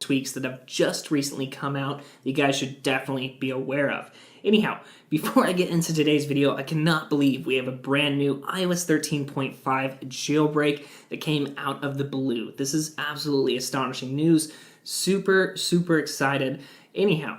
tweaks that have just recently come out that you guys should definitely be aware of. Anyhow, before I get into today's video, I cannot believe we have a brand new iOS 13.5 jailbreak that came out of the blue. This is absolutely astonishing news. Super excited. Anyhow,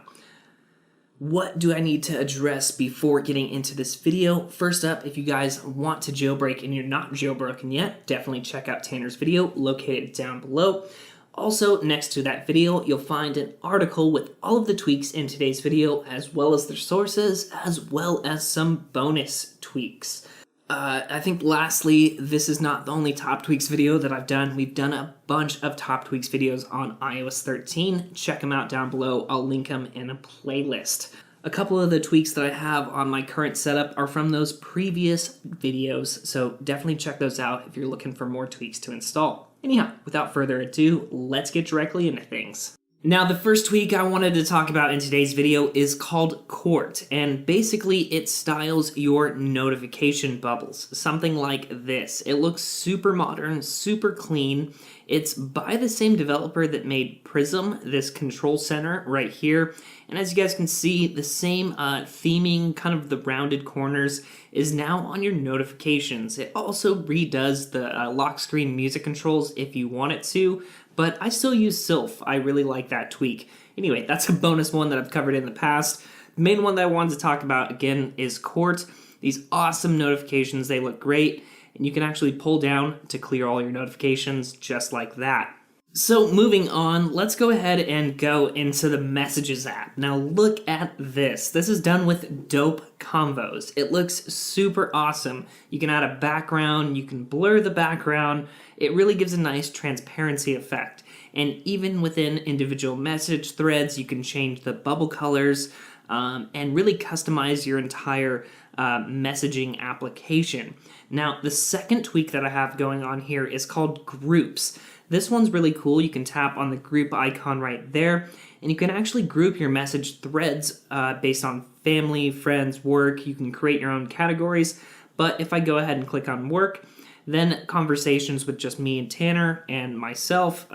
what do I need to address before getting into this video? First up, if you guys want to jailbreak and you're not jailbroken yet, definitely check out Tanner's video located down below. Also, next to that video, you'll find an article with all of the tweaks in today's video, as well as their sources, as well as some bonus tweaks. I think lastly, this is not the only top tweaks video that I've done. We've done a bunch of top tweaks videos on iOS 13. Check them out down below. I'll link them in a playlist. A couple of the tweaks that I have on my current setup are from those previous videos, so definitely check those out if you're looking for more tweaks to install. Anyhow, without further ado, let's get directly into things. Now, the first tweak I wanted to talk about in today's video is called Court, and basically it styles your notification bubbles, something like this. It looks super modern, super clean. It's by the same developer that made Prism, this control center right here, and as you guys can see, the same theming, kind of the rounded corners, is now on your notifications. It also redoes the lock screen music controls if you want it to, but I still use Sylph. I really like that tweak. Anyway, that's a bonus one that I've covered in the past. The main one that I wanted to talk about again is Court. These awesome notifications, they look great, and you can actually pull down to clear all your notifications just like that. So moving on, let's go ahead and go into the Messages app. Now look at this. This is done with dope Convos. It looks super awesome. You can add a background, you can blur the background. It really gives a nice transparency effect. And even within individual message threads, you can change the bubble colors and really customize your entire messaging application. Now, the second tweak that I have going on here is called Groups. This one's really cool. You can tap on the group icon right there, and you can actually group your message threads based on family, friends, work. You can create your own categories, but if I go ahead and click on work, then conversations with just me and Tanner and myself,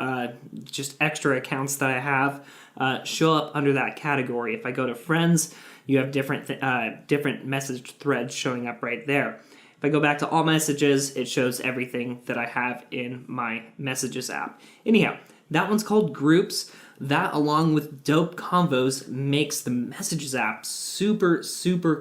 just extra accounts that I have, show up under that category. If I go to friends, you have different message threads showing up right there. If I go back to all messages, it shows everything that I have in my Messages app. Anyhow, that one's called Groups. That, along with dope Convos, makes the Messages app super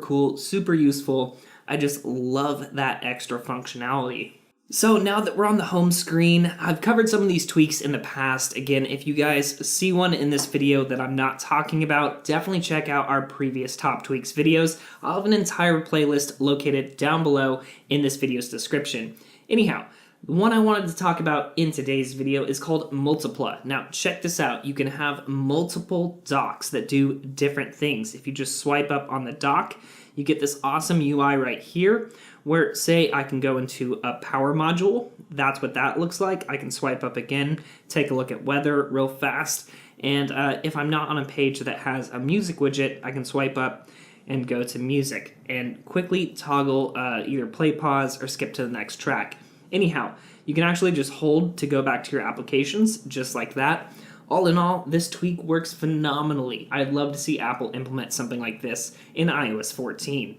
cool, super useful. I just love that extra functionality. So now that we're on the home screen, I've covered some of these tweaks in the past. Again, if you guys see one in this video that I'm not talking about, definitely check out our previous top tweaks videos. I'll have an entire playlist located down below in this video's description. Anyhow, the one I wanted to talk about in today's video is called Multipla. Now, check this out. You can have multiple docks that do different things. If you just swipe up on the dock, you get this awesome UI right here where, say, I can go into a power module. That's what that looks like. I can swipe up again, take a look at weather real fast, and if I'm not on a page that has a music widget, I can swipe up and go to music and quickly toggle either play, pause, or skip to the next track. Anyhow, you can actually just hold to go back to your applications, just like that. All in all, this tweak works phenomenally. I'd love to see Apple implement something like this in iOS 14.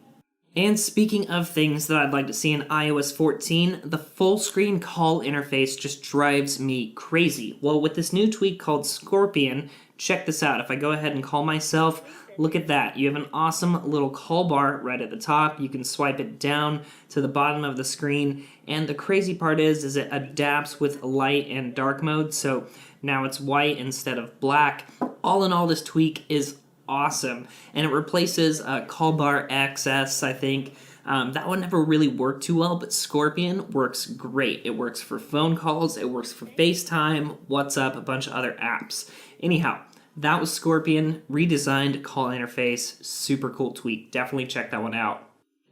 And speaking of things that I'd like to see in iOS 14, the full screen call interface just drives me crazy. Well, with this new tweak called Scorpion, check this out. If I go ahead and call myself, look at that. You have an awesome little call bar right at the top. You can swipe it down to the bottom of the screen. And the crazy part is it adapts with light and dark mode. So now it's white instead of black. All in all, this tweak is awesome, and it replaces Call Bar XS, I think. That one never really worked too well, but Scorpion works great. It works for phone calls, it works for FaceTime, WhatsApp, a bunch of other apps. Anyhow, that was Scorpion, redesigned call interface, super cool tweak. Definitely check that one out.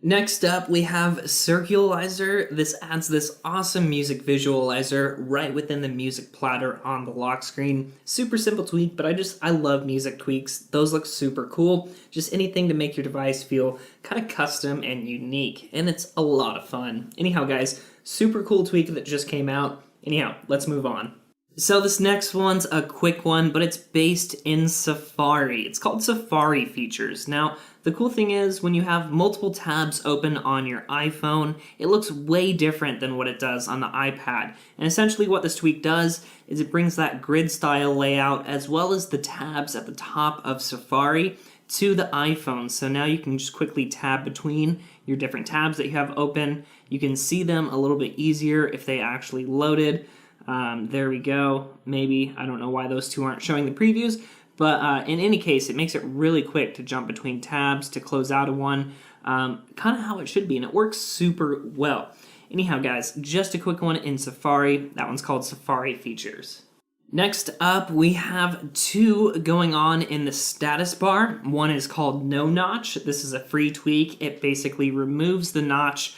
Next up, we have Circuliser. This adds this awesome music visualizer right within the music platter on the lock screen. Super simple tweak, but I love music tweaks. Those look super cool. Just anything to make your device feel kind of custom and unique, and it's a lot of fun. Anyhow, guys, super cool tweak that just came out. Anyhow, let's move on. So this next one's a quick one, but it's based in Safari. It's called Safari Features. Now, the cool thing is when you have multiple tabs open on your iPhone, it looks way different than what it does on the iPad. And essentially what this tweak does is it brings that grid style layout as well as the tabs at the top of Safari to the iPhone. So now you can just quickly tab between your different tabs that you have open. You can see them a little bit easier if they actually loaded. There we go. Maybe, I don't know why those two aren't showing the previews, but in any case, it makes it really quick to jump between tabs, to close out of one, kind of how it should be, and it works super well. Anyhow, guys, just a quick one in Safari. That one's called Safari Features. Next up, we have two going on in the status bar. One is called NoNotch. This is a free tweak. It basically removes the notch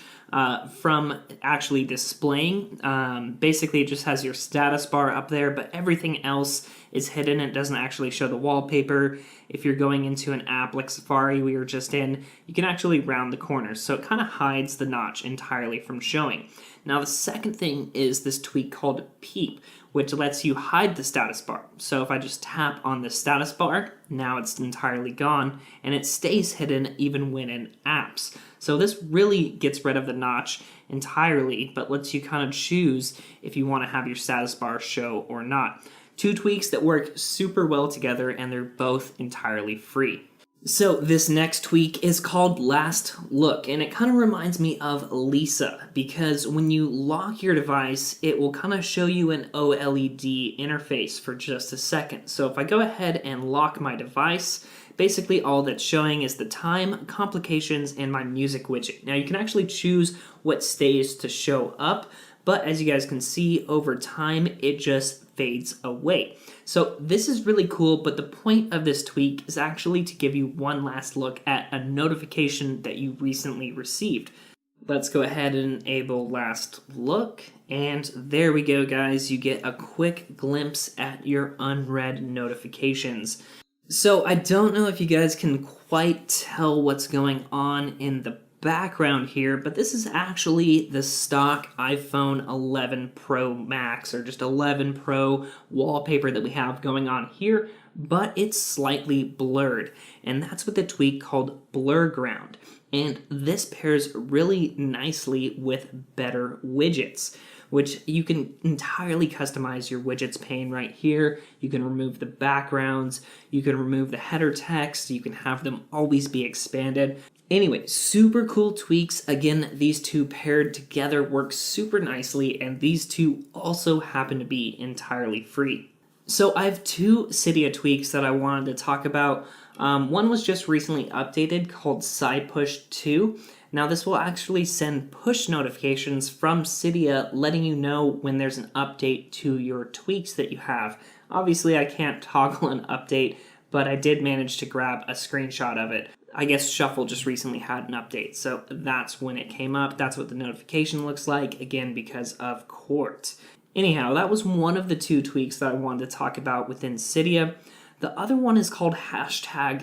from actually displaying. Basically, it just has your status bar up there, but everything else is hidden. It doesn't actually show the wallpaper. If you're going into an app like Safari we were just in, you can actually round the corners, so it kind of hides the notch entirely from showing. Now, the second thing is this tweak called Peep, which lets you hide the status bar. So if I just tap on the status bar, now it's entirely gone, and it stays hidden even when in apps. So this really gets rid of the notch entirely, but lets you kind of choose if you want to have your status bar show or not. Two tweaks that work super well together, and they're both entirely free. So this next tweak is called Last Look, and it kind of reminds me of Lisa, because when you lock your device, it will kind of show you an OLED interface for just a second. So if I go ahead and lock my device, basically all that's showing is the time, complications, and my music widget. Now you can actually choose what stays to show up, but as you guys can see, over time, it just fades away. So this is really cool, but the point of this tweak is actually to give you one last look at a notification that you recently received. Let's go ahead and enable Last Look, and there we go, guys. You get a quick glimpse at your unread notifications. So I don't know if you guys can quite tell what's going on in the background here, but this is actually the stock iPhone 11 Pro Max, or just 11 Pro wallpaper that we have going on here, but it's slightly blurred, and that's with the tweak called BlurGround. And this pairs really nicely with BetterWidgets, which you can entirely customize your widgets pane right here. You can remove the backgrounds, you can remove the header text, you can have them always be expanded. Anyway, super cool tweaks. Again, these two paired together work super nicely, and these two also happen to be entirely free. So I have two Cydia tweaks that I wanted to talk about. One was just recently updated called Side Push 2. Now this will actually send push notifications from Cydia letting you know when there's an update to your tweaks that you have. Obviously I can't toggle an update, but I did manage to grab a screenshot of it. I guess Shuffle just recently had an update, so that's when it came up. That's what the notification looks like, again, because of Court. Anyhow, that was one of the two tweaks that I wanted to talk about within Cydia. The other one is called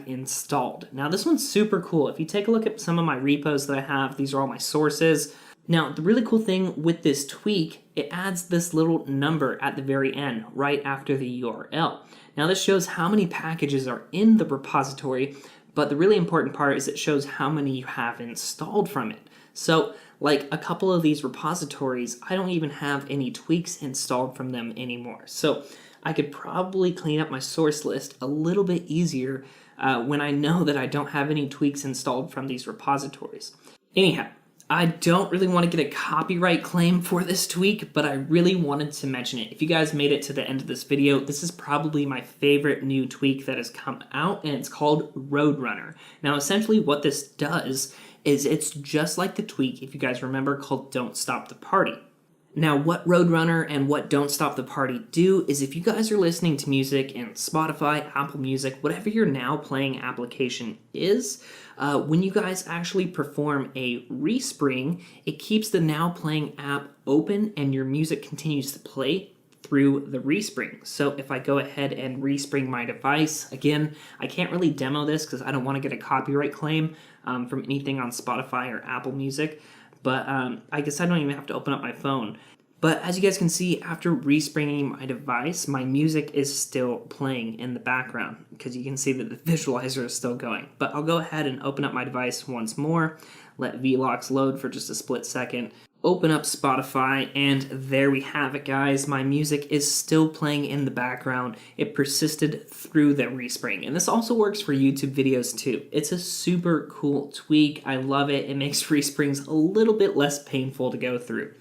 #installed. Now this one's super cool. If you take a look at some of my repos that I have, these are all my sources. Now the really cool thing with this tweak, it adds this little number at the very end, right after the URL. Now this shows how many packages are in the repository, but the really important part is it shows how many you have installed from it. So like a couple of these repositories, I don't even have any tweaks installed from them anymore. So I could probably clean up my source list a little bit easier when I know that I don't have any tweaks installed from these repositories. Anyhow, I don't really want to get a copyright claim for this tweak, but I really wanted to mention it. If you guys made it to the end of this video, this is probably my favorite new tweak that has come out, and it's called Roadrunner. Now, essentially what this does is it's just like the tweak, if you guys remember, called Don't Stop the Party. Now, what Roadrunner and what Don't Stop the Party do is if you guys are listening to music in Spotify, Apple Music, whatever your now playing application is, when you guys actually perform a respring, it keeps the now playing app open and your music continues to play through the respring. So if I go ahead and respring my device, again, I can't really demo this because I don't want to get a copyright claim from anything on Spotify or Apple Music. But I guess I don't even have to open up my phone. But as you guys can see, after respringing my device, my music is still playing in the background because you can see that the visualizer is still going. But I'll go ahead and open up my device once more, let Vlogs load for just a split second, open up Spotify, and there we have it, guys. My music is still playing in the background. It persisted through the respring, and this also works for YouTube videos too. It's a super cool tweak. I love it. It makes resprings a little bit less painful to go through.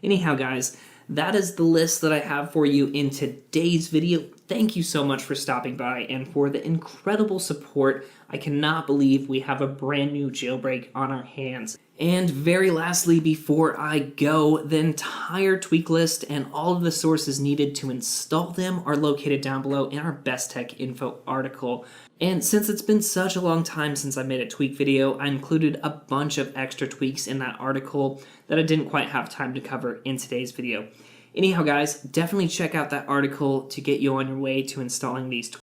Anyhow, guys, that is the list that I have for you in today's video. Thank you so much for stopping by and for the incredible support. I cannot believe we have a brand new jailbreak on our hands. And very lastly, before I go, the entire tweak list and all of the sources needed to install them are located down below in our Best Tech Info article. And since it's been such a long time since I made a tweak video, I included a bunch of extra tweaks in that article that I didn't quite have time to cover in today's video. Anyhow, guys, definitely check out that article to get you on your way to installing these tweaks.